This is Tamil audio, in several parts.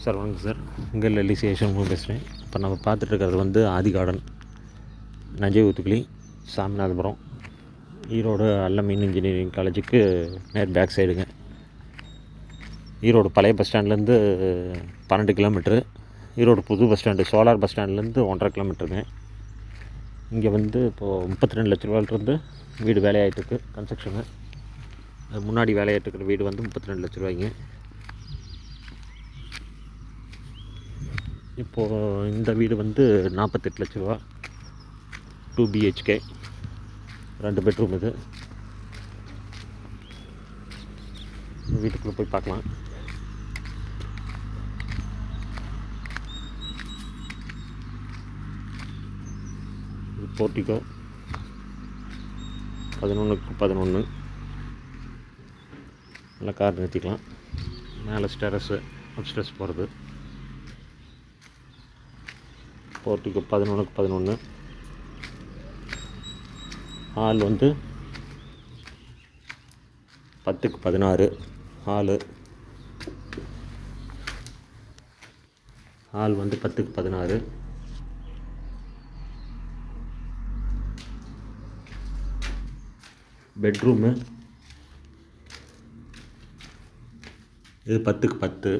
சார் வணக்கம் சார். உங்கள் எல்ஐசி ஏஷியன் பேசுகிறேன். இப்போ நம்ம பார்த்துட்ருக்கிறது வந்து ஆதி கார்டன், நஞ்சை ஊத்துக்குளி, சாமிநாதபுரம், ஈரோடு அல்லமீன் இன்ஜினியரிங் காலேஜுக்கு நேர் பேக் சைடுங்க. ஈரோடு பழைய பஸ் ஸ்டாண்ட்லேருந்து 12 கிலோமீட்ரு, ஈரோடு புது பஸ் ஸ்டாண்டு சோலார் பஸ் ஸ்டாண்ட்லேருந்து 1.5 கிலோமீட்டருங்க. இங்கே வந்து இப்போது 32 லட்ச ரூபாயிலிருந்து வீடு வேலையாகிட்டுருக்கு, கன்ஸ்ட்ரக்ஷனு. முன்னாடி வேலையாகிட்டுருக்கிற வீடு வந்து 32 லட்ச ரூபாய்ங்க. இப்போது இந்த வீடு வந்து 48 லட்ச ரூபா, 2 BHK, 2 பெட்ரூம். இது வீட்டுக்குள்ளே போய் பார்க்கலாம். இது போர்ட்டிகோ 11x11, நல்லா கார் நிறுத்திக்கலாம். மேலே ஸ்டெரஸு, அப்ஸ்டெரஸ் போகிறது. Portico 11x11. ஹால் வந்து 10x16 ஹால் வந்து 10x16. பெட்ரூமு இது 10x10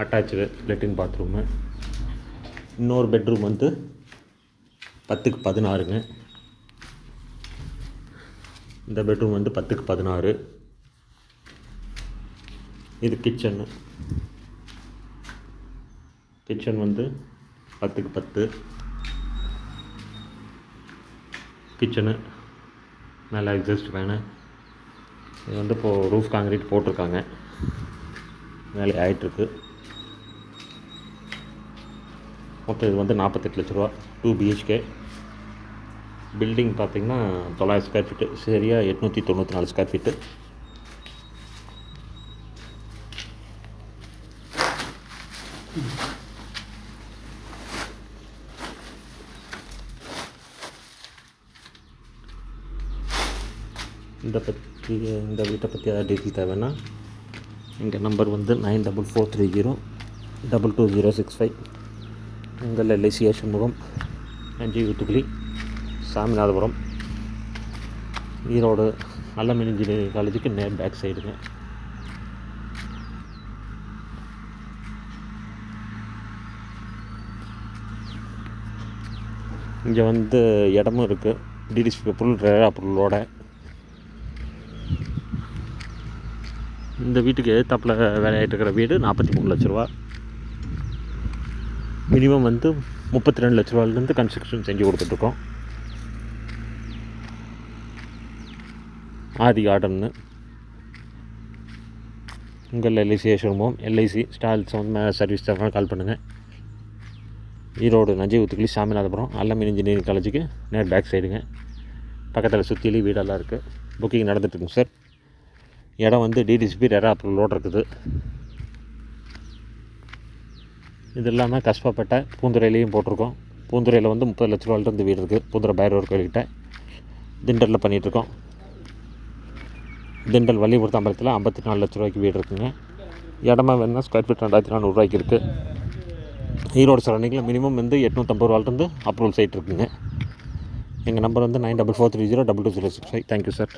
அட்டாச்சு லெட்டின் பாத்ரூமு. இன்னொரு பெட்ரூம் வந்து 10x16ங்க. இந்த பெட்ரூம் வந்து 10x16. இது கிச்சன் வந்து 10x10 கிச்சனு. மேலே எக்ஸாஸ்ட் ஃபேனு. இது வந்து இப்போது ரூஃப் காங்கிரீட் போட்டிருக்காங்க, வேலை ஆகிட்டுருக்கு. மொத்தம் இது வந்து 48 லட்ச ரூபா, 2 BHK. பில்டிங் பார்த்திங்கன்னா 900 ஸ்கொயர் ஃபீட்டு, சரியாக 894 ஸ்கொயர் ஃபீட்டு. இந்த வீட்டை பற்றி ஏதாவது டீட்டெயில் தேவைன்னா எங்கள் நம்பர் வந்து 9443022065. உங்கள் எல்ஐசி சண்முகம், நஞ்சை ஊத்துக்குளி, சாமிநாதபுரம், ஈரோடு அல்லமீன் இன்ஜினியரிங் காலேஜுக்கு நேர் பேக் சைடுங்க. இங்கே வந்து இடமும் இருக்குது, டிடிசிபி அப்ரூவல், ரேரா அப்ரூவலோட. இந்த வீட்டுக்கு எதிர்த்தாப்பில் வேலையாகிட்டு இருக்கிற வீடு 43 லட்ச ரூபா. மினிமம் வந்து 32 லட்ச ரூபாயிலேருந்து கன்ஸ்ட்ரக்ஷன் செஞ்சு கொடுத்துட்ருக்கோம். ஆதி கார்டன்னு. உங்கள் எல்ஐசி ஏஷியன் எல்ஐசி ஸ்டால்ஸ் வந்து சர்வீஸ் தரணும், கால் பண்ணுங்கள். ஈரோடு நஞ்சை ஊத்துக்குளி, சாமிநாதபுரம், அல்லமீன் இன்ஜினியரிங் காலேஜுக்கு நேர் பேக் சைடுங்க. பக்கத்தில் சுற்றிலையும் வீடெல்லாம் இருக்குது. புக்கிங் நடந்துட்டுருக்குங்க சார். இடம் வந்து டிடிசிபி ரேரா அப்ரூவலோடு இருக்குது. இது இல்லாமல் கஸ்பாப்பேட்டை, பூந்துறையிலையும் போட்டிருக்கோம். பூந்துறையில் வந்து 30 லட்ச ரூபாயிலிருந்து வீடு இருக்குது. பூந்துறை பைரவர் கோயில்கிட்ட. திண்டலில் பண்ணிகிட்ருக்கோம். திண்டல் வள்ளிபுரத்து அம்பலத்தில் 54 லட்ச ரூபாய்க்கு வீடு இருக்குதுங்க. இடமா வேணுன்னா ஸ்கொயர் ஃபீட் 2400 ரூபாய்க்கு இருக்குது. ஈரோடு சரௌண்டிங்கில் மினிமம் வந்து 850 ரூபாயிலிருந்து அப்ரூவல் சைட் இருக்குதுங்க. எங்கள் நம்பர் வந்து 9443022065. Thank you sir.